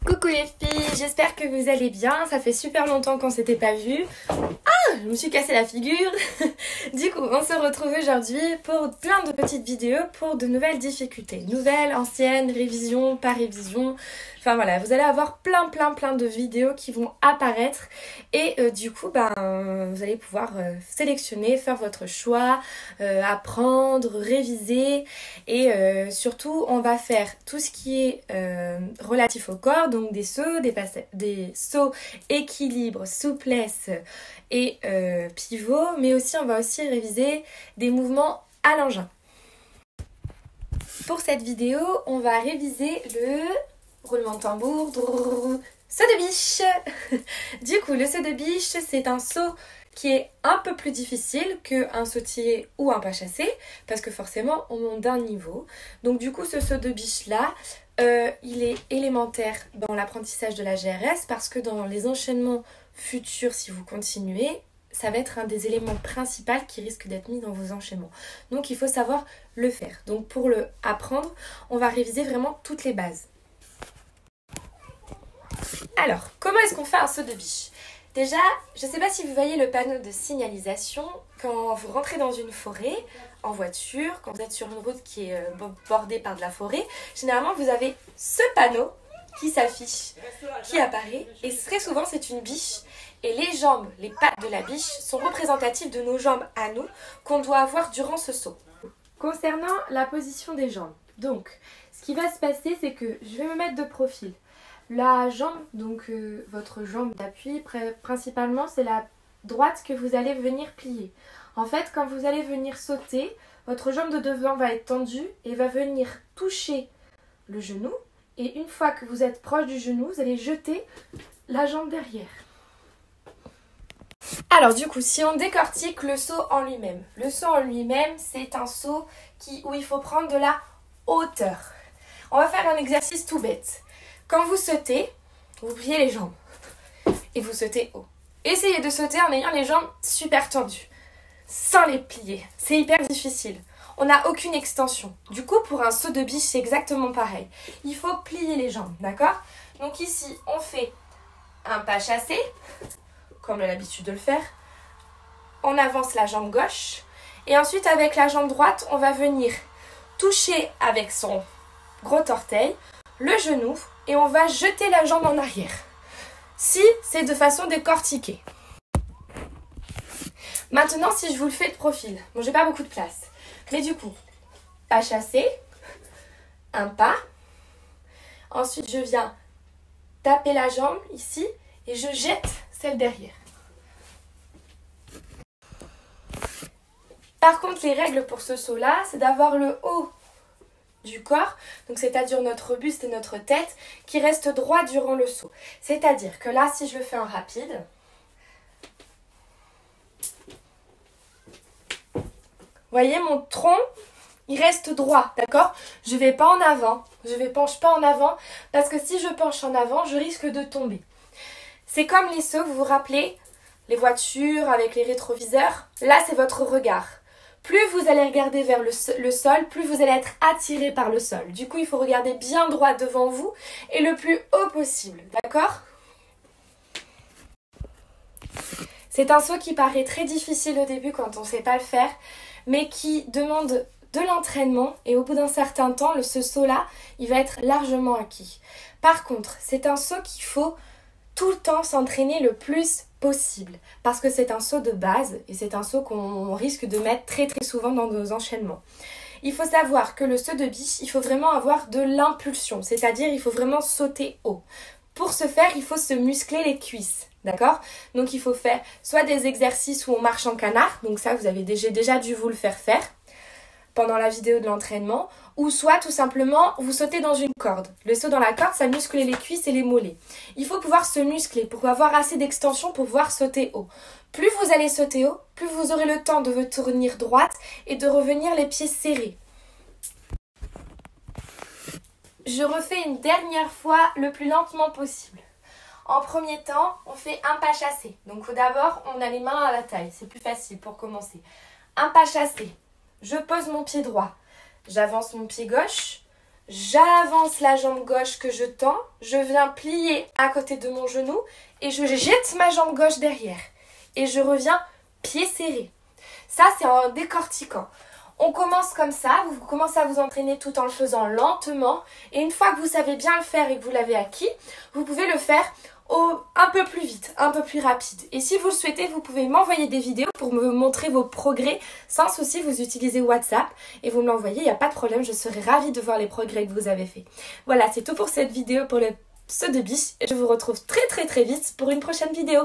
Coucou les filles, j'espère que vous allez bien, ça fait super longtemps qu'on s'était pas vu. Ah, je me suis cassé la figure. Du coup, on se retrouve aujourd'hui pour plein de petites vidéos pour de nouvelles difficultés. Nouvelles, anciennes, révision, pas révision. Enfin voilà, vous allez avoir plein de vidéos qui vont apparaître. Et du coup, vous allez pouvoir sélectionner, faire votre choix, apprendre, réviser. Et surtout, on va faire tout ce qui est relatif au corps. Donc des sauts, équilibre, souplesse et pivot, mais aussi on va aussi réviser des mouvements à l'engin. Pour cette vidéo, on va réviser le roulement de tambour, saut de biche. Du coup, le saut de biche, c'est un saut qui est un peu plus difficile qu'un sautier ou un pas chassé, parce que forcément, on monte d'un niveau. Donc du coup, ce saut de biche-là, il est élémentaire dans l'apprentissage de la GRS, parce que dans les enchaînements futurs, si vous continuez, ça va être un des éléments principaux qui risque d'être mis dans vos enchaînements. Donc il faut savoir le faire. Donc pour le apprendre, on va réviser vraiment toutes les bases. Alors, comment est-ce qu'on fait un saut de biche ? Déjà, je ne sais pas si vous voyez le panneau de signalisation quand vous rentrez dans une forêt, en voiture, quand vous êtes sur une route qui est bordée par de la forêt. Généralement, vous avez ce panneau qui s'affiche, qui apparaît, et très souvent, c'est une biche. Et les jambes, les pattes de la biche sont représentatives de nos jambes à nous qu'on doit avoir durant ce saut. Concernant la position des jambes, donc, ce qui va se passer, c'est que je vais me mettre de profil. La jambe, donc votre jambe d'appui, principalement, c'est la droite que vous allez venir plier. En fait, quand vous allez venir sauter, votre jambe de devant va être tendue et va venir toucher le genou. Et une fois que vous êtes proche du genou, vous allez jeter la jambe derrière. Alors du coup, si on décortique le saut en lui-même. Le saut en lui-même, c'est un saut où il faut prendre de la hauteur. On va faire un exercice tout bête. Quand vous sautez, vous pliez les jambes et vous sautez haut. Essayez de sauter en ayant les jambes super tendues, sans les plier. C'est hyper difficile. On n'a aucune extension. Du coup, pour un saut de biche, c'est exactement pareil. Il faut plier les jambes, d'accord ? Donc ici, on fait un pas chassé, comme on a l'habitude de le faire. On avance la jambe gauche. Et ensuite, avec la jambe droite, on va venir toucher avec son gros orteil le genou et on va jeter la jambe en arrière. Si c'est de façon décortiquée. Maintenant, si je vous le fais de profil, bon, j'ai pas beaucoup de place, mais du coup, pas chassé, un pas. Ensuite, je viens taper la jambe ici et je jette celle derrière. Par contre, les règles pour ce saut-là, c'est d'avoir le haut du corps, donc c'est-à-dire notre buste et notre tête, qui reste droit durant le saut. C'est-à-dire que là, si je le fais en rapide, vous voyez, mon tronc, il reste droit, d'accord ? Je ne vais pas en avant, je ne penche pas en avant, parce que si je penche en avant, je risque de tomber. C'est comme les sauts, vous vous rappelez, les voitures avec les rétroviseurs, là c'est votre regard. Plus vous allez regarder vers le sol, plus vous allez être attiré par le sol. Du coup, il faut regarder bien droit devant vous et le plus haut possible, d'accord ? C'est un saut qui paraît très difficile au début quand on ne sait pas le faire, mais qui demande de l'entraînement et au bout d'un certain temps, ce saut-là, il va être largement acquis. Par contre, c'est un saut qu'il faut tout le temps s'entraîner le plus possible parce que c'est un saut de base et c'est un saut qu'on risque de mettre très souvent dans nos enchaînements. Il faut savoir que le saut de biche, il faut vraiment avoir de l'impulsion, c'est-à-dire il faut vraiment sauter haut. Pour ce faire, il faut se muscler les cuisses, d'accord ? Donc il faut faire soit des exercices où on marche en canard, donc ça j'ai déjà dû vous le faire pendant la vidéo de l'entraînement, ou soit tout simplement vous sautez dans une corde. Le saut dans la corde, ça muscle les cuisses et les mollets. Il faut pouvoir se muscler pour avoir assez d'extension pour pouvoir sauter haut. Plus vous allez sauter haut, plus vous aurez le temps de vous tourner droite et de revenir les pieds serrés. Je refais une dernière fois le plus lentement possible. En premier temps, on fait un pas chassé. Donc d'abord, on a les mains à la taille. C'est plus facile pour commencer. Un pas chassé. Je pose mon pied droit. J'avance mon pied gauche. j'avance la jambe gauche que je tends, je viens plier à côté de mon genou et je jette ma jambe gauche derrière. Et je reviens pied serré. Ça, c'est en décortiquant. On commence comme ça, vous commencez à vous entraîner tout en le faisant lentement. Et une fois que vous savez bien le faire et que vous l'avez acquis, vous pouvez le faire un peu plus vite, un peu plus rapide. Et si vous le souhaitez, vous pouvez m'envoyer des vidéos pour me montrer vos progrès. Sans souci, vous utilisez WhatsApp et vous me l'envoyez, il n'y a pas de problème, je serai ravie de voir les progrès que vous avez fait. Voilà, c'est tout pour cette vidéo pour le saut de biche. Je vous retrouve très vite pour une prochaine vidéo.